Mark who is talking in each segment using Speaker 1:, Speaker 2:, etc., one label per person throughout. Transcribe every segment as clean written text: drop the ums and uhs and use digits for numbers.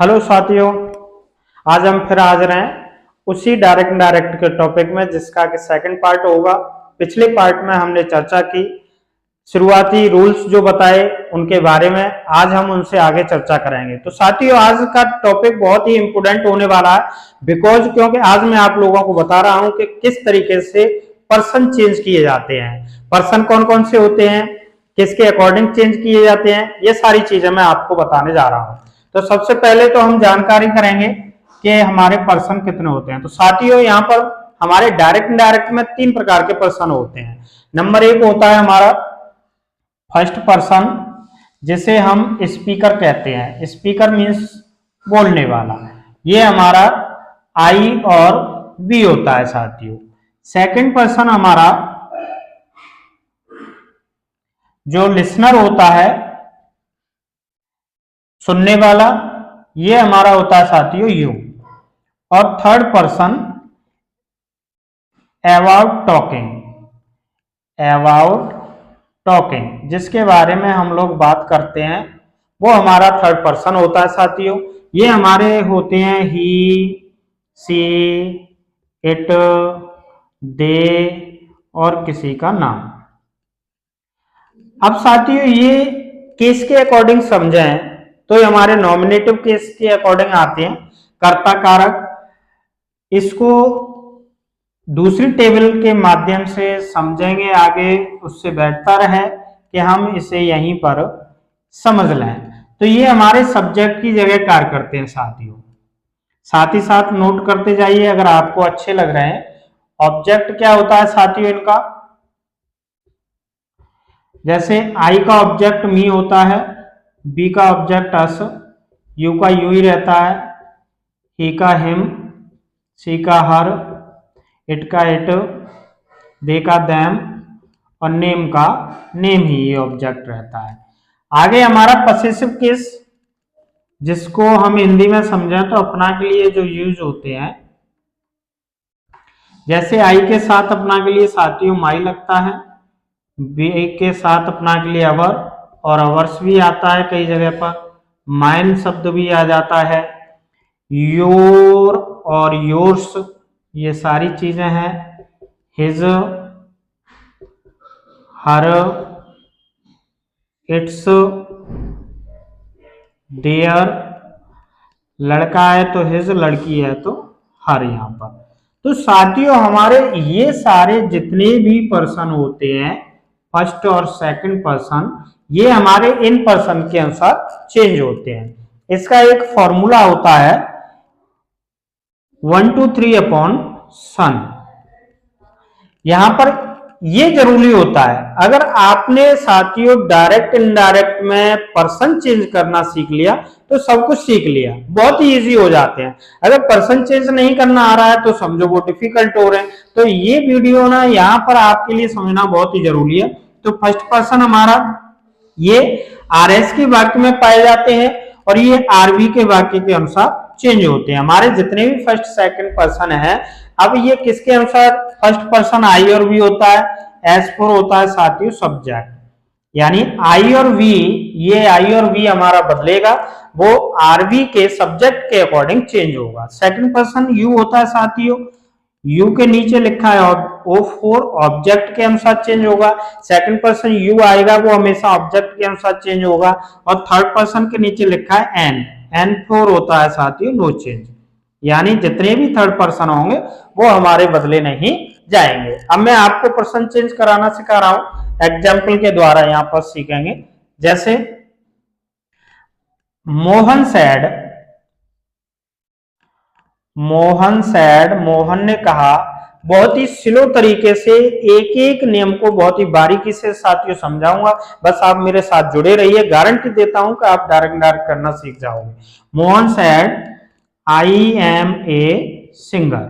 Speaker 1: Hello साथियों, आज हम फिर हाजिर हैं उसी डायरेक्ट इनडायरेक्ट के टॉपिक में जिसका कि सेकंड पार्ट होगा। पिछले पार्ट में हमने चर्चा की शुरुआती रूल्स जो बताए उनके बारे में, आज हम उनसे आगे चर्चा करेंगे। तो साथियों, आज का टॉपिक बहुत ही इंपोर्टेंट होने वाला है क्योंकि आज मैं आप लोगों को बता रहा हूं कि किस तरीके से पर्सन चेंज किए जाते हैं, पर्सन कौन कौन से होते हैं, किसके अकॉर्डिंग चेंज किए जाते हैं, ये सारी चीजें मैं आपको बताने जा रहा हूं। तो सबसे पहले तो हम जानकारी करेंगे कि हमारे पर्सन कितने होते हैं। तो साथियों, यहाँ पर हमारे डायरेक्ट इनडायरेक्ट में 3 प्रकार के पर्सन होते हैं। नंबर 1 होता है हमारा फर्स्ट पर्सन, जिसे हम स्पीकर कहते हैं। स्पीकर मीन्स बोलने वाला। ये हमारा आई और बी होता है साथियों। सेकंड पर्सन हमारा जो लिसनर होता है, सुनने वाला, ये हमारा होता है साथियों यू। और थर्ड पर्सन अबाउट टॉकिंग, जिसके बारे में हम लोग बात करते हैं, वो हमारा थर्ड पर्सन होता है साथियों। ये हमारे होते हैं ही, सी, इट, दे और किसी का नाम। अब साथियों, ये केस के अकॉर्डिंग समझें तो ये हमारे नॉमिनेटिव केस के अकॉर्डिंग आते हैं, कर्ता कारक। इसको दूसरी टेबल के माध्यम से समझेंगे आगे, उससे बेहतर है कि हम इसे यहीं पर समझ लें। तो ये हमारे सब्जेक्ट की जगह कार्य करते हैं साथियों। साथ ही साथ नोट करते जाइए अगर आपको अच्छे लग रहे हैं। ऑब्जेक्ट क्या होता है साथियों इनका, जैसे आई का ऑब्जेक्ट मी होता है, बी का ऑब्जेक्ट अस, यू का यू ही रहता है, ही का हिम, सी का हर, इट का इट, दे का दैम और नेम का नेम ही ये ऑब्जेक्ट रहता है। आगे हमारा पसेसिव केस, जिसको हम हिंदी में समझें तो अपना के लिए जो यूज होते हैं, जैसे आई के साथ अपना के लिए साथियों माई लगता है, बी के साथ अपना के लिए अवर और अवर्स भी आता है कई जगह पर, माइन शब्द भी आ जाता है, योर और योर्स, ये सारी चीजें हैं, हिज, हर, इट्स, देयर, लड़का है तो हिज, लड़की है तो हर यहाँ पर। तो साथियों, हमारे ये सारे जितने भी पर्सन होते हैं, फर्स्ट और सेकंड पर्सन, ये हमारे इन पर्सन के अनुसार चेंज होते हैं। इसका एक फॉर्मूला होता है 1 2 3 अपॉन सन। यहां पर ये जरूरी होता है, अगर आपने साथियों डायरेक्ट इनडायरेक्ट में पर्सन चेंज करना सीख लिया तो सब कुछ सीख लिया, बहुत ही इजी हो जाते हैं। अगर पर्सन चेंज नहीं करना आ रहा है तो समझो वो डिफिकल्ट हो रहे हैं। तो ये वीडियो ना यहाँ पर आपके लिए समझना बहुत ही जरूरी है। तो फर्स्ट पर्सन हमारा ये आरएस के वाक्य में पाए जाते हैं और ये आरबी के वाक्य के अनुसार चेंज होते हैं। हमारे जितने भी फर्स्ट सेकंड पर्सन है, अब ये किसके अनुसार फर्स्ट पर्सन आई और वी होता है, एस फोर होता है साथियों सब्जेक्ट, यानी आई और वी, ये आई और वी हमारा बदलेगा, वो आरबी के सब्जेक्ट के अकॉर्डिंग चेंज होगा। सेकंड पर्सन यू होता है साथियों, यू के नीचे लिखा है O4, ऑब्जेक्ट के अनुसार चेंज होगा। सेकंड पर्सन यू आएगा, वो हमेशा ऑब्जेक्ट के अनुसार चेंज होगा। और थर्ड पर्सन के नीचे लिखा है N4 होता है साथियों नो चेंज, यानी जितने भी थर्ड पर्सन होंगे वो हमारे बदले नहीं जाएंगे। अब मैं आपको पर्सन चेंज कराना सिखा रहा हूं, एग्जाम्पल के द्वारा यहां पर सीखेंगे। जैसे मोहन सैड, मोहन ने कहा, बहुत ही स्लो तरीके से एक एक नियम को बहुत ही बारीकी से साथियों समझाऊंगा, बस आप मेरे साथ जुड़े रहिए, गारंटी देता हूं कि आप डायरेक्ट करना सीख जाओगे। Mohan said I am a singer,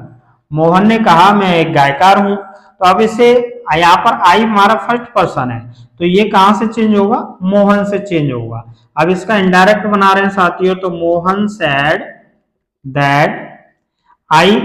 Speaker 1: Mohan ने कहा मैं एक गायकार हूं। तो अब इसे यहाँ पर आई हमारा फर्स्ट पर्सन है, तो ये कहां से चेंज होगा, मोहन से चेंज होगा। अब इसका इनडायरेक्ट बना रहे हैं साथियों, तो मोहन सैड दैट आई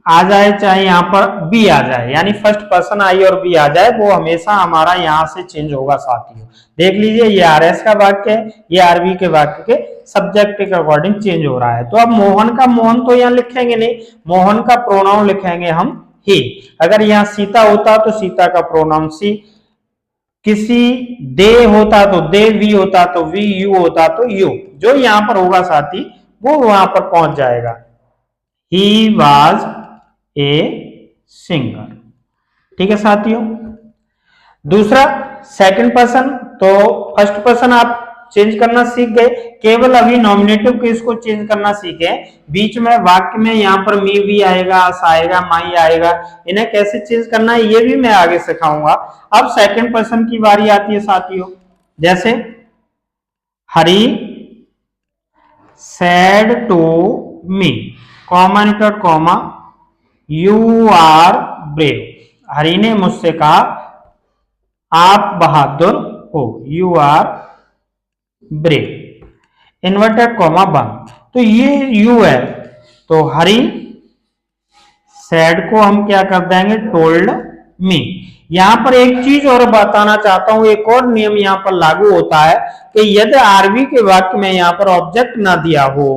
Speaker 1: आ जाए चाहे यहाँ पर बी आ जाए, यानी फर्स्ट पर्सन आई और बी आ जाए, वो हमेशा हमारा यहां से चेंज होगा साथियों। देख लीजिए, ये आरएस का वाक्य है, ये आरबी के वाक्य के सब्जेक्ट के अकॉर्डिंग चेंज हो रहा है। तो अब मोहन का मोहन तो यहाँ लिखेंगे नहीं, मोहन का प्रोनाउन लिखेंगे हम ही। अगर यहाँ सीता होता तो सीता का प्रोनाउन सी, किसी दे होता तो दे, वी होता तो वी, यू होता तो यू। जो यहां पर होगा साथी वो वहां पर पहुंच जाएगा। He was a singer. ठीक है साथियों। दूसरा सेकंड पर्सन, तो फर्स्ट पर्सन आप चेंज करना सीख गए, केवल अभी नॉमिनेटिव केस को चेंज करना सीखे। बीच में वाक्य में यहाँ पर मी भी आएगा, अस आएगा, माई आएगा, इन्हें कैसे चेंज करना है ये भी मैं आगे सिखाऊंगा। अब सेकंड पर्सन की बारी आती है साथियों। जैसे Hari said to me, comma inter comma, you are brave. Hari ने मुझसे कहा आप बहादुर हो, you are brave, inverted comma बंद। तो ये यू है, तो हरी सैड को हम क्या कर देंगे, टोल्ड मी। यहां पर एक चीज और बताना चाहता हूं, एक और नियम यहां पर लागू होता है कि यदि आरवी के वाक्य में यहां पर ऑब्जेक्ट ना दिया हो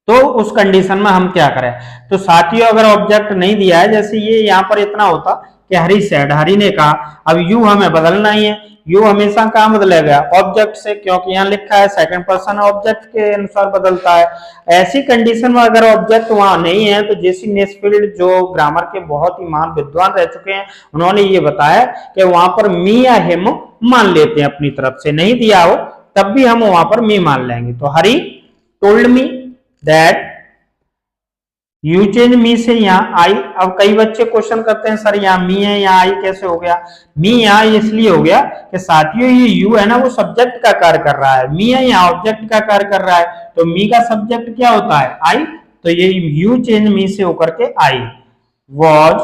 Speaker 1: तो उस कंडीशन में हम क्या करें। तो साथियों अगर ऑब्जेक्ट नहीं दिया है, जैसे ये यहां पर इतना होता कि हरी सैड, हरी ने कहा, अब यू हमें बदलना ही है। यू हमेशा कहां बदलेगा, ऑब्जेक्ट से, क्योंकि यहां लिखा है सेकंड पर्सन ऑब्जेक्ट के अनुसार बदलता है। ऐसी कंडीशन में अगर ऑब्जेक्ट वहां नहीं है तो जेसी नेस्फील्ड जो ग्रामर के बहुत ही महान विद्वान रह चुके हैं, उन्होंने ये बताया कि वहां पर मी या हिम मान लेते हैं अपनी तरफ से, नहीं दिया हो तब भी हम वहां पर मी मान लेंगे। तो Hari told me that, you change me से यहाँ आई। अब कई बच्चे क्वेश्चन करते हैं सर यहाँ मी है यहाँ आई कैसे हो गया। मी यहाँ इसलिए हो गया कि साथियों ये यू है ना वो सब्जेक्ट का कार्य कर रहा है, मी है यहाँ ऑब्जेक्ट का कार्य कर रहा है, तो मी का सब्जेक्ट क्या होता है, आई, तो ये यू चेंज मी से होकर के आई, वॉज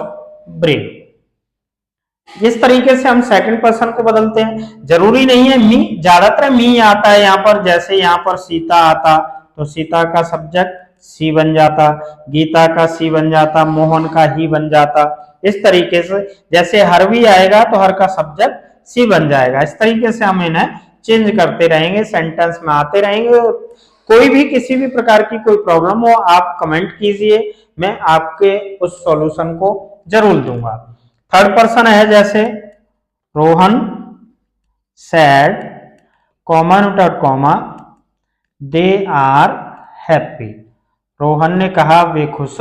Speaker 1: ब्रेव। इस तरीके से हम सेकंड पर्सन को बदलते हैं। जरूरी नहीं है मी, ज्यादातर मी आता है यहाँ पर, जैसे यहाँ पर सीता आता तो सीता का सब्जेक्ट सी बन जाता, गीता का सी बन जाता, मोहन का ही बन जाता। इस तरीके से जैसे हर भी आएगा तो हर का सब्जेक्ट सी बन जाएगा। इस तरीके से हम इन्हें चेंज करते रहेंगे, सेंटेंस में आते रहेंगे। कोई भी किसी भी प्रकार की कोई प्रॉब्लम हो आप कमेंट कीजिए, मैं आपके उस सॉल्यूशन को जरूर दूंगा। थर्ड पर्सन है जैसे Rohan said, comma inverted comma, they are happy. Rohan ने कहा वे खुश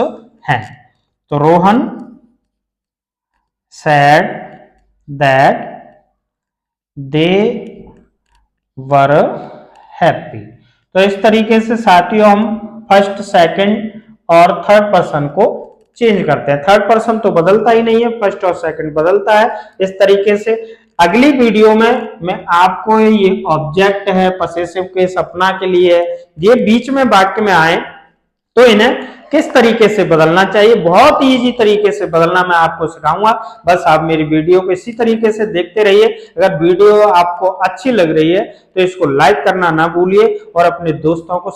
Speaker 1: हैं। तो Rohan said that they were happy. तो इस तरीके से साथियों हम फर्स्ट, सेकंड और थर्ड पर्सन को चेंज करते हैं। थर्ड पर्सन तो बदलता ही नहीं है, फर्स्ट और सेकंड बदलता है। इस तरीके से अगली वीडियो में मैं आपको ये ऑब्जेक्ट है, पसेसिव केस अपना के लिए है, ये बीच में वाक्य में आए तो इन्हें किस तरीके से बदलना चाहिए, बहुत इजी तरीके से बदलना मैं आपको सिखाऊंगा। बस आप मेरी वीडियो को इसी तरीके से देखते रहिए। अगर वीडियो आपको अच्छी लग रही है तो इसको लाइक करना ना भूलिए और अपने दोस्तों को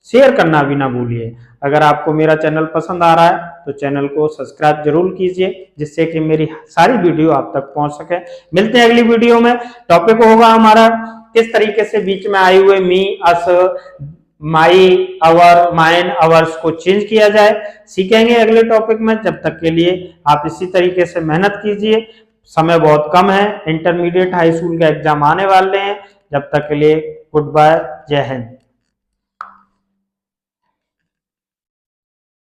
Speaker 1: शेयर करना भी ना भूलिए। अगर आपको मेरा चैनल पसंद आ रहा है तो चैनल को सब्सक्राइब जरूर कीजिए, जिससे कि मेरी सारी वीडियो आप तक पहुंच सके। मिलते हैं अगली वीडियो में। टॉपिक होगा हमारा किस तरीके से बीच में आए हुए मी, अस, माई, अवर, माइन, अवर्स को चेंज किया जाए, सीखेंगे अगले टॉपिक में। जब तक के लिए आप इसी तरीके से मेहनत कीजिए। समय बहुत कम है, इंटरमीडिएट हाई स्कूल का एग्जाम आने वाले हैं। जब तक के लिए गुड बाय, जय हिंद।